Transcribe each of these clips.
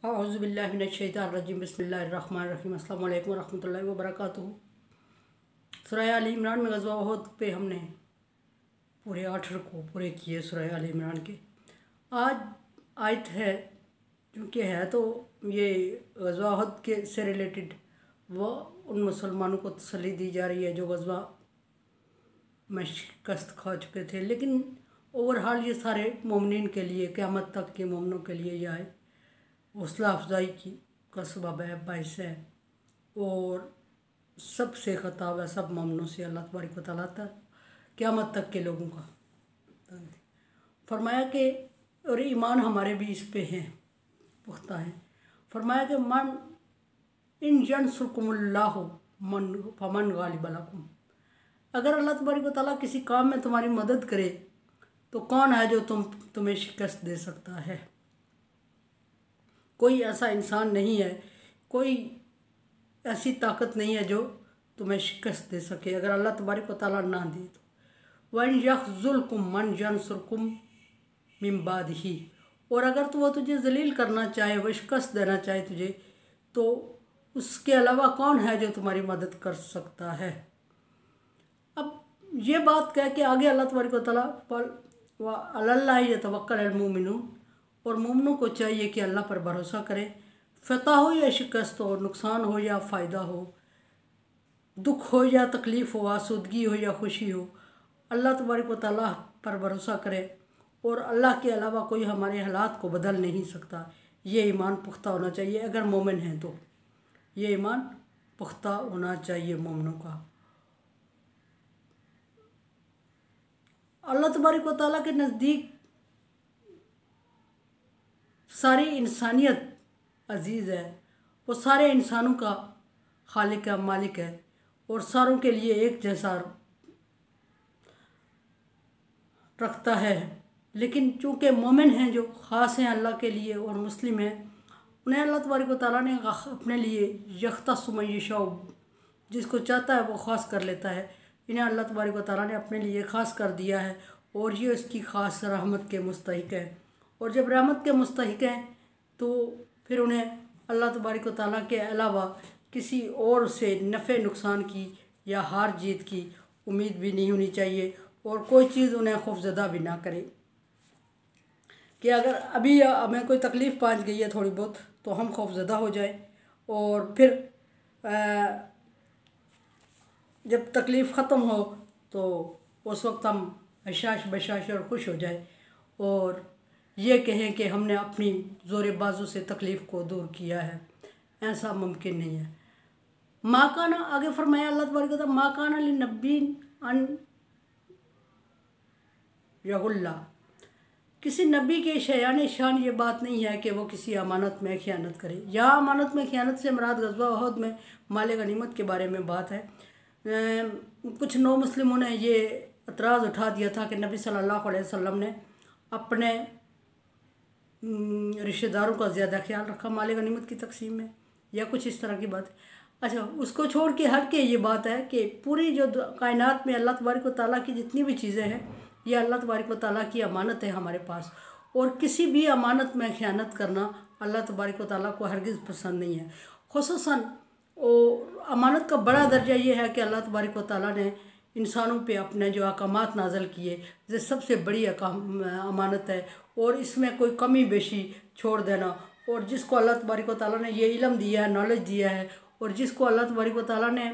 औज़ुबिल्लाहिमिनश्शैतानिर्रजीम बिस्मिल्लाहिर्रहमानिर्रहीम अस्सलामु अलैकुम वरहमतुल्लाहि वबरकातुहू। सूरह आल इमरान में ग़ज़वा उहद पे हमने पूरे 8 रुकू पूरे किए सूरह आल इमरान के। आज आयत है क्योंकि है तो ये ग़ज़वा उहद के से रिलेटेड वो उन मुसलमानों को तसल्ली दी जा रही है जो ग़ज़वा में शिकस्त खा चुके थे, लेकिन ओवरऑल ये सारे मोमिनीन के लिए क़यामत तक के मोमिनों के लिए यह है हौसला अफजाई का सबब है, बाइस है और सबसे ख़ताब है सब मोमिनों से अल्लाह तबारक व तआला क़यामत तक के लोगों का। फरमाया कि और ईमान हमारे भी इस पे हैं, पुख्ता है। फरमाया कि मन इन यंसुरकुमुल्लाहु मन फमन गालिब लकुम, अगर अल्लाह तबारक व तआला किसी काम में तुम्हारी मदद करे तो कौन है जो तुम्हें शिकस्त दे सकता है। कोई ऐसा इंसान नहीं है, कोई ऐसी ताकत नहीं है जो तुम्हें शिकस्त दे सके अगर अल्लाह तबारक व तआला ना दे तो। वन यख़्ज़ुलकुम मन यंसुरकुम मिन बादिही, और अगर तो वो तुझे जलील करना चाहे, वह शिकस्त देना चाहे तुझे, तो उसके अलावा कौन है जो तुम्हारी मदद कर सकता है। अब ये बात कह के आगे अल्लाह तबारक व तआला व अलल्लाहि यतवक्कलुल मुमिनून, और मोमिनों को चाहिए कि अल्लाह पर भरोसा करें। फ़तह हो या शिकस्त हो, नुकसान हो या फ़ायदा हो, दुख हो या तकलीफ़ हो, आसूदगी हो या खुशी हो, अल्लाह तबारक व तआला पर भरोसा करें और अल्लाह के अलावा कोई हमारे हालात को बदल नहीं सकता। ये ईमान पुख्ता होना चाहिए अगर मोमिन हैं तो, ये ईमान पुख्ता होना चाहिए मोमिनों का। अल्लाह तबारक व तआला के नज़दीक सारी इंसानियत अज़ीज़ है, वो सारे इंसानों का खालिक है, मालिक है और सारों के लिए एक जैसा रखता है। लेकिन चूँकि मोमिन हैं जो ख़ास हैं अल्लाह के लिए और मुस्लिम हैं, उन्हें अल्लाह तबारक व तआला ने अपने लिए यख्तस्सु मन यशाअ, जिसको चाहता है वो ख़ास कर लेता है। इन्हें अल्लाह तबारक व तआला ने अपने लिए ख़ास कर दिया है और ये उसकी ख़ास रहमत के मुस्तहिक़ है। और जब रहमत के मुस्तहिक़ हैं तो फिर उन्हें अल्लाह तबारक व तआला के अलावा किसी और से नफ़े नुकसान की या हार जीत की उम्मीद भी नहीं होनी चाहिए और कोई चीज़ उन्हें खौफज़दा भी ना करे कि अगर अभी हमें कोई तकलीफ़ पहुंच गई है थोड़ी बहुत तो हम खौफज़दा हो जाए और फिर जब तकलीफ़ ख़त्म हो तो उस वक्त हम हशाश बशाश और खुश हो जाए और ये कहें कि हमने अपनी ज़ोर बाजू से तकलीफ़ को दूर किया है। ऐसा मुमकिन नहीं है। माकाना, आगे फरमाया अल्लाह तबारक व तआला, माकाना लिनबीन अन यगुल्ला, किसी नबी के शयान शान ये बात नहीं है कि वो किसी अमानत में ख़यानत करे। या अमानत में ख़यानत से मुराद ग़ज़वा उहद में माल गनीमत के बारे में बात है। कुछ नौ मुस्लिमों ने ये एतराज़ उठा दिया था कि नबी सल्लल्लाहु अलैहि वसल्लम ने अपने रिश्तेदारों का ज़्यादा ख्याल रखा माल गनीमत की तकसीम में, या कुछ इस तरह की बात। अच्छा, उसको छोड़ के हट के ये बात है कि पूरी जो कायनात में अल्लाह तबारक व तआला की जितनी भी चीज़ें हैं ये अल्लाह तबारक व तआला की अमानत है हमारे पास, और किसी भी अमानत में ख़यानत करना अल्लाह तबारक व तआला को हरगिज़ पसंद नहीं है। ख़ुसूसन अमानत का बड़ा दर्जा ये है कि अल्लाह तबारक व तआला ने इंसानों पे अपने जो अहकामात नाज़िल किए, ये सबसे बड़ी अमानत है और इसमें कोई कमी बेशी छोड़ देना, और जिसको अल्लाह तबारक व तआला ने ये इल्म दिया है, नॉलेज दिया है, और जिसको अल्लाह तबारक व तआला ने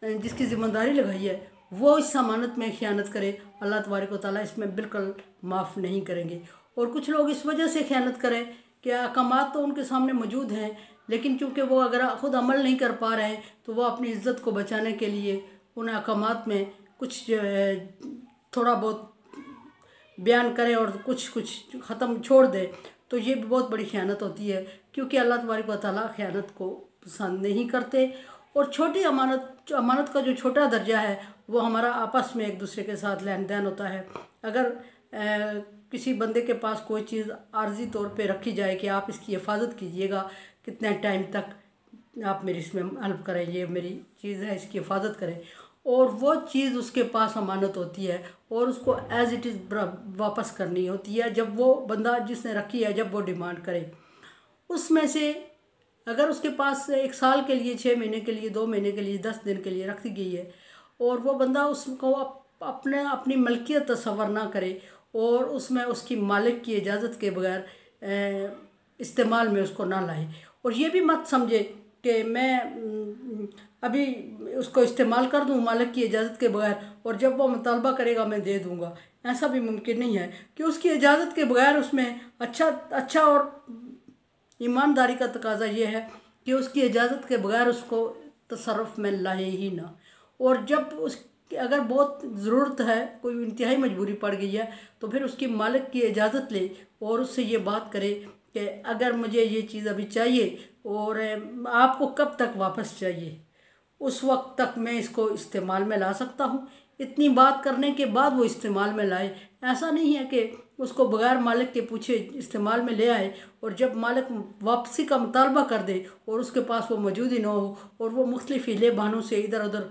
जिसकी ज़िम्मेदारी लगाई है वो इस अमानत में ख़यानत करे, अल्लाह तबारक व तआला इसमें बिल्कुल माफ़ नहीं करेंगे। और कुछ लोग इस वजह से ख़यानत करें कि अहकामात तो उनके सामने मौजूद हैं, लेकिन चूँकि वो अगर ख़ुद अमल नहीं कर पा रहे हैं तो वो अपनी इज़्ज़त को बचाने के लिए उन अहकामात में कुछ थोड़ा बहुत बयान करें और कुछ ख़त्म छोड़ दे, तो ये भी बहुत बड़ी ख़यानत होती है, क्योंकि अल्लाह तबारक व तआला ख़यानत को पसंद नहीं करते। और छोटी अमानत का जो छोटा दर्जा है वो हमारा आपस में एक दूसरे के साथ लेन देन होता है। अगर किसी बंदे के पास कोई चीज़ आर्जी तौर पे रखी जाए कि आप इसकी हिफाजत कीजिएगा, कितने टाइम तक आप मेरी इसमें हेल्प करें, ये मेरी चीज़ है इसकी हिफाजत करें, और वो चीज़ उसके पास अमानत होती है और उसको एज इट इज़ वापस करनी होती है जब वो बंदा जिसने रखी है जब वो डिमांड करे। उसमें से अगर उसके पास 1 साल के लिए, 6 महीने के लिए, 2 महीने के लिए, 10 दिन के लिए रखी गई है और वो बंदा उसको अपनी मलकियत तस्वर ना करे और उसमें उसकी मालिक की इजाज़त के बगैर इस्तेमाल में उसको ना लाए, और ये भी मत समझे कि मैं अभी उसको इस्तेमाल कर दूं मालिक की इजाज़त के बगैर और जब वो मुतालबा करेगा मैं दे दूंगा। ऐसा भी मुमकिन नहीं है कि उसकी इजाज़त के बगैर उसमें अच्छा और ईमानदारी का तकाजा ये है कि उसकी इजाज़त के बगैर उसको तसर्रुफ़ में लाए ही ना। और जब उस अगर बहुत ज़रूरत है, कोई इंतहाई मजबूरी पड़ गई है, तो फिर उसकी मालिक की इजाज़त ले और उससे ये बात करे कि अगर मुझे ये चीज़ अभी चाहिए और आपको कब तक वापस चाहिए, उस वक्त तक मैं इसको इस्तेमाल में ला सकता हूँ। इतनी बात करने के बाद वो इस्तेमाल में लाए। ऐसा नहीं है कि उसको बगैर मालिक के पूछे इस्तेमाल में ले आए और जब मालिक वापसी का मुतालबा कर दे और उसके पास वो मौजूद ही ना हो और वो मुख्तलिफ हीले बहानों से इधर उधर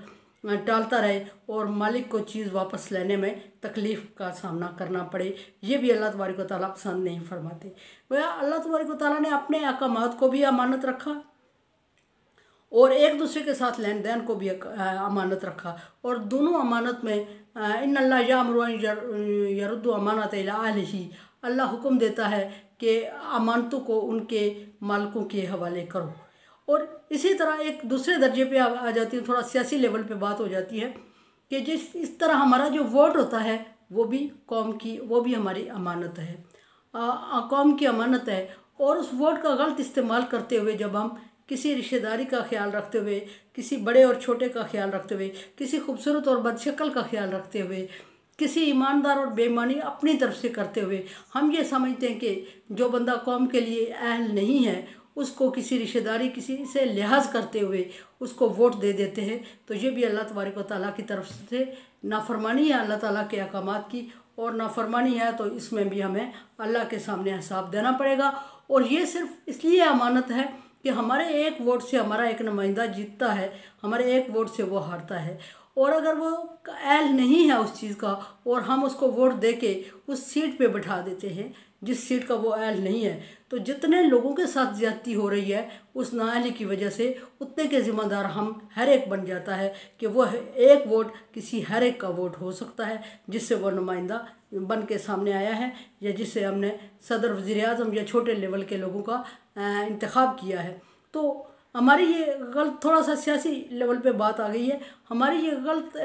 टालता रहे और मालिक को चीज़ वापस लेने में तकलीफ़ का सामना करना पड़े, ये भी अल्लाह तबारक व तआला पसंद नहीं फरमाते। वह अल्लाह तबारक व तआला ने अपने अहकामात को भी अमानत रखा और एक दूसरे के साथ लेन देन को भी अमानत रखा, और दोनों अमानत में इन्नल्लाह यामुरु अन यरुद्दु अमानत इला अहलिही, अल्लाह हुक्म देता है कि अमानतों को उनके मालिकों के हवाले करो। और इसी तरह एक दूसरे दर्जे पे आ जाती है, थोड़ा सियासी लेवल पे बात हो जाती है कि इस तरह हमारा जो वोट होता है वो भी कौम की, वो भी हमारी अमानत है, कौम की अमानत है। और उस वोट का गलत इस्तेमाल करते हुए जब हम किसी रिश्तेदारी का ख्याल रखते हुए, किसी बड़े और छोटे का ख्याल रखते हुए, किसी खूबसूरत और बदशक्ल का ख्याल रखते हुए, किसी ईमानदार और बेईमानी अपनी तरफ से करते हुए हम ये समझते हैं कि जो बंदा कौम के लिए अहल नहीं है उसको किसी रिश्तेदारी, किसी से लिहाज करते हुए उसको वोट दे देते हैं, तो ये भी अल्लाह तबारक व तआला की तरफ से नाफरमानी है अल्लाह ताला के अहकामात की, और नाफरमानी है तो इसमें भी हमें अल्लाह के सामने हिसाब देना पड़ेगा। और ये सिर्फ इसलिए अमानत है कि हमारे एक वोट से हमारा एक नुमाइंदा जीतता है, हमारे एक वोट से वो हारता है, और अगर वो अहल नहीं है उस चीज़ का और हम उसको वोट दे के उस सीट पे बैठा देते हैं जिस सीट का वो अहल नहीं है, तो जितने लोगों के साथ ज्यादती हो रही है उस नाअहली की वजह से उतने के ज़िम्मेदार हम हर एक बन जाता है कि वो एक वोट किसी हर एक का वोट हो सकता है जिससे वो नुमाइंदा बन के सामने आया है या जिससे हमने सदर, वज़ीर आज़म या छोटे लेवल के लोगों का इंतखाब किया है। तो हमारी ये गलत, थोड़ा सा सियासी लेवल पे बात आ गई है, हमारी ये गलत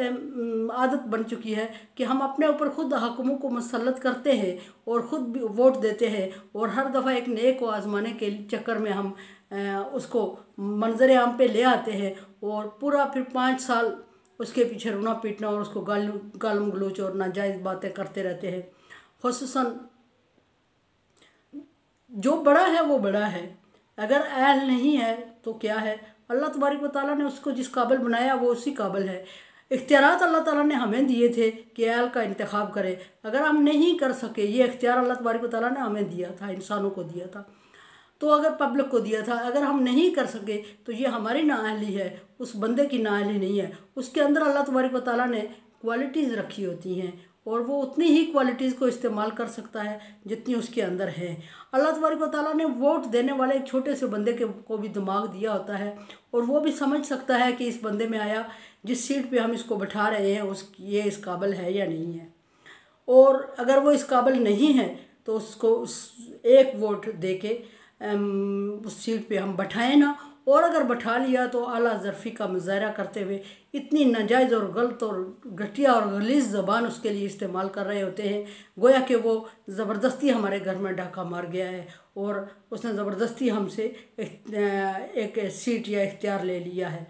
आदत बन चुकी है कि हम अपने ऊपर ख़ुद हकूमों को मुसल्लत करते हैं और ख़ुद भी वोट देते हैं और हर दफ़ा एक नए को आजमाने के चक्कर में हम उसको मंजर आम पे ले आते हैं और पूरा फिर 5 साल उसके पीछे रोना पीटना और उसको गालम गलोच और नाजायज़ बातें करते रहते हैं। ख़ुसूसन जो बड़ा है वो बड़ा है, अगर अहल नहीं है तो क्या है, अल्लाह तबारक व तआला ने उसको जिस काबिल बनाया वो उसी काबिल है। इख्तियारात अल्लाह ताला ने हमें दिए थे कि अहल का इंतखाब करें, अगर हम नहीं कर सके, ये इख्तियार अल्लाह तबारक व तआला ने हमें दिया था, इंसानों को दिया था, तो अगर पब्लिक को दिया था, अगर हम नहीं कर सके तो ये हमारी नाअहली है, उस बंदे की नाअहली नहीं है। उसके अंदर अल्लाह तबारक व तआला ने क्वालिटीज़ रखी होती हैं और वो उतनी ही क्वालिटीज़ को इस्तेमाल कर सकता है जितनी उसके अंदर है। अल्लाह तबारक व तआला ने वोट देने वाले एक छोटे से बंदे को भी दिमाग दिया होता है और वो भी समझ सकता है कि इस बंदे में आया जिस सीट पे हम इसको बैठा रहे हैं ये इस काबिल है या नहीं है, और अगर वो इस काबिल नहीं है तो उसको उस एक वोट दे के उस सीट पे हम बैठाएं ना, और अगर बैठा लिया तो आला ज़रफ़ी का मुज़ाहरा करते हुए इतनी नाजायज़ और गलत और घटिया और गलीज़ ज़बान उसके लिए इस्तेमाल कर रहे होते हैं, गोया कि वो ज़बरदस्ती हमारे घर में डाका मार गया है और उसने ज़बरदस्ती हमसे एक सीट या इख्तियार ले लिया है।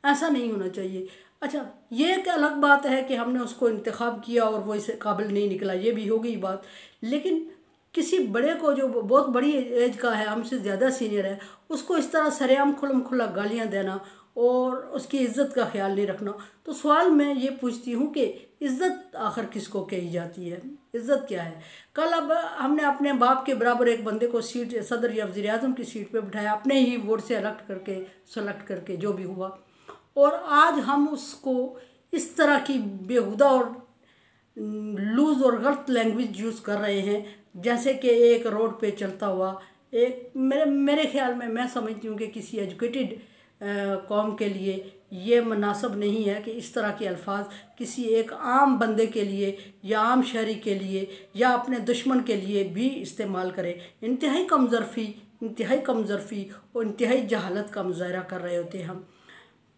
ऐसा नहीं होना चाहिए। अच्छा, ये एक अलग बात है कि हमने उसको इंतखाब किया और वो इस काबिल नहीं निकला, ये भी हो गई बात, लेकिन किसी बड़े को जो बहुत बड़ी एज का है, हमसे ज़्यादा सीनियर है, उसको इस तरह सरेआम खुल्म खुला गालियाँ देना और उसकी इज़्ज़त का ख्याल नहीं रखना, तो सवाल मैं ये पूछती हूँ कि इज़्ज़त आखिर किसको कही जाती है, इज़्ज़त क्या है? कल अब हमने अपने बाप के बराबर एक बंदे को सीट, सदर या वज़ीर आज़म की सीट पे बिठाया, अपने ही वोट से सेलेक्ट करके जो भी हुआ, और आज हम उसको इस तरह की बेहुदा और लूज़ और गलत लैंग्वेज यूज़ कर रहे हैं, जैसे कि एक रोड पे चलता हुआ एक मेरे ख्याल में, मैं समझती हूँ कि किसी एजुकेटेड कौम के लिए ये मुनासिब नहीं है कि इस तरह के अल्फाज किसी एक आम बंदे के लिए या आम शहरी के लिए या अपने दुश्मन के लिए भी इस्तेमाल करे। इंतहाई कमज़रफ़ी और इंतहाई जहालत का मुज़ाहरा कर रहे होते हैं हम।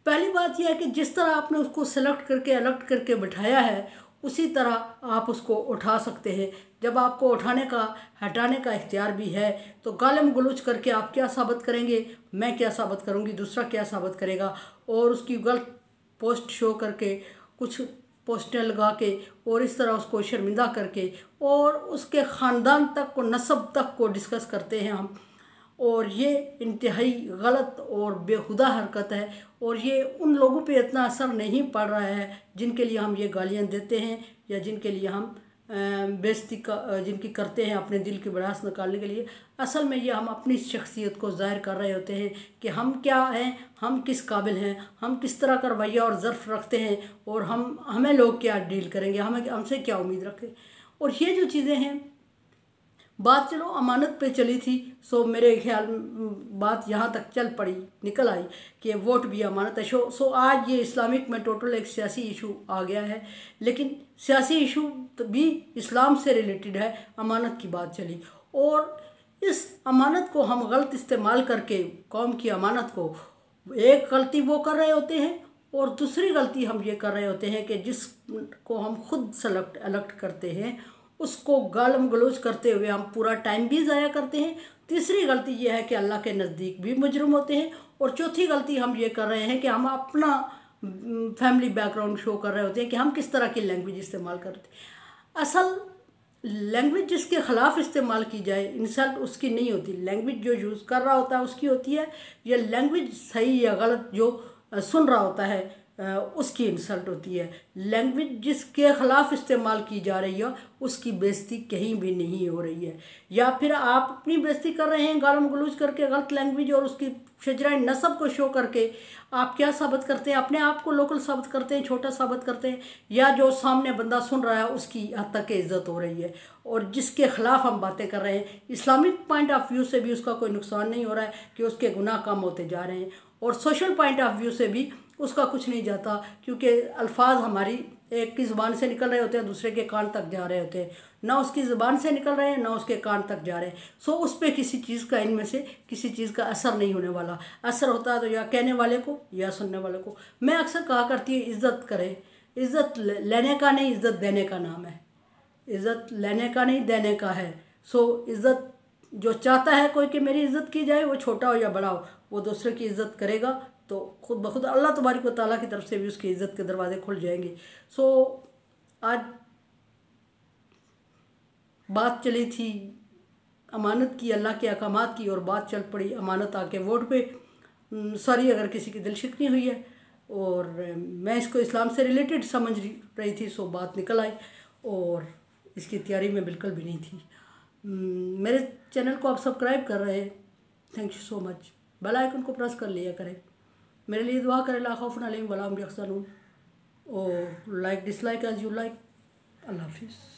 पहली बात यह है कि जिस तरह आपने उसको सेलेक्ट करके अलग करके बिठाया है, उसी तरह आप उसको उठा सकते हैं। जब आपको उठाने का हटाने का इख्तियार भी है तो गालिम गलोच करके आप क्या साबित करेंगे, मैं क्या साबित करूंगी, दूसरा क्या साबित करेगा, और उसकी गलत पोस्ट शो करके, कुछ पोस्टें लगा के और इस तरह उसको शर्मिंदा करके और उसके ख़ानदान तक को, नस्ब तक को डिस्कस करते हैं हम। और ये इंतहाई गलत और बेहुदा हरकत है, और ये उन लोगों पे इतना असर नहीं पड़ रहा है जिनके लिए हम ये गालियाँ देते हैं या जिनके लिए हम बेइज्जती का जिनकी करते हैं अपने दिल की भड़ास निकालने के लिए। असल में ये हम अपनी शख्सियत को ज़ाहिर कर रहे होते हैं कि हम क्या हैं, हम किस काबिल हैं, हम किस तरह का रवैया और ज़र्फ़ रखते हैं, और हमें लोग क्या डील करेंगे, हमसे क्या उम्मीद रखें। और ये जो चीज़ें हैं, बात चलो अमानत पे चली थी, सो मेरे ख्याल बात यहाँ तक चल पड़ी, निकल आई कि वोट भी अमानत है। सो आज ये इस्लामिक में टोटल एक सियासी इशू आ गया है, लेकिन सियासी इशू भी इस्लाम से रिलेटेड है। अमानत की बात चली और इस अमानत को हम गलत इस्तेमाल करके कौम की अमानत को, एक गलती वो कर रहे होते हैं और दूसरी गलती हम ये कर रहे होते हैं कि जिसको हम खुद सेलेक्ट अलग करते हैं उसको गालम गलोच करते हुए हम पूरा टाइम भी ज़ाया करते हैं। तीसरी गलती यह है कि अल्लाह के नज़दीक भी मुजरिम होते हैं। और चौथी गलती हम ये कर रहे हैं कि हम अपना फैमिली बैकग्राउंड शो कर रहे होते हैं कि हम किस तरह की लैंग्वेज इस्तेमाल करते हैं। असल लैंग्वेज जिसके ख़िलाफ़ इस्तेमाल की जाए, इंसल्ट उसकी नहीं होती। लैंग्वेज जो यूज़ कर रहा होता है उसकी होती है, या लैंग्वेज सही या गलत जो सुन रहा होता है उसकी इंसल्ट होती है। लैंग्वेज जिसके ख़िलाफ़ इस्तेमाल की जा रही है उसकी बेइज्जती कहीं भी नहीं हो रही है। या फिर आप अपनी बेइज्जती कर रहे हैं गालम गलूज करके, गलत लैंग्वेज और उसकी शजरा नस्ब को शो करके आप क्या साबित करते हैं, अपने आप को लोकल साबित करते हैं, छोटा साबित करते हैं, या जो सामने बंदा सुन रहा है उसकी हद तक इज़्ज़त हो रही है। और जिसके ख़िलाफ़ हम बातें कर रहे हैं, इस्लामिक पॉइंट ऑफ व्यू से भी उसका कोई नुकसान नहीं हो रहा है कि उसके गुनाह कम होते जा रहे हैं, और सोशल पॉइंट ऑफ व्यू से भी उसका कुछ नहीं जाता, क्योंकि अल्फाज हमारी एक की ज़ुबान से निकल रहे होते हैं, दूसरे के कान तक जा रहे होते हैं, ना उसकी ज़ुबान से निकल रहे हैं ना उसके कान तक जा रहे हैं। सो उस पर किसी चीज़ का, इनमें से किसी चीज़ का असर नहीं होने वाला। असर होता है तो या कहने वाले को या सुनने वाले को। मैं अक्सर कहा करती है, इज़्ज़त करें, इज़्ज़त लेने का नहीं, इज़्ज़त देने का नाम है। इज़्ज़त लेने का नहीं, देने का है। सो इज़्ज़त जो चाहता है कोई कि मेरी इज़्ज़त की जाए, वो छोटा हो या बड़ा हो, वो दूसरे की इज़्ज़त करेगा तो खुद ब खुद अल्लाह तबारक व तआला की तरफ से भी उसकी इज़्ज़त के दरवाजे खुल जाएंगे। सो आज बात चली थी अमानत की, अल्लाह के अहकामात की, और बात चल पड़ी अमानत आके वोट पे। सॉरी अगर किसी की दिल शिकनी हुई है, और मैं इसको इस्लाम से रिलेटेड समझ रही थी, सो बात निकल आई और इसकी तैयारी में बिल्कुल भी नहीं थी। मेरे चैनल को आप सब्सक्राइब कर रहे हैं, thank you so much. Bell icon को प्रेस कर लिया करें, मेरे लिए दुआ करें, ला खौफुन अलैहिम वला हुम यहज़नून, और like dislike as you like. अल्लाह हाफिज़।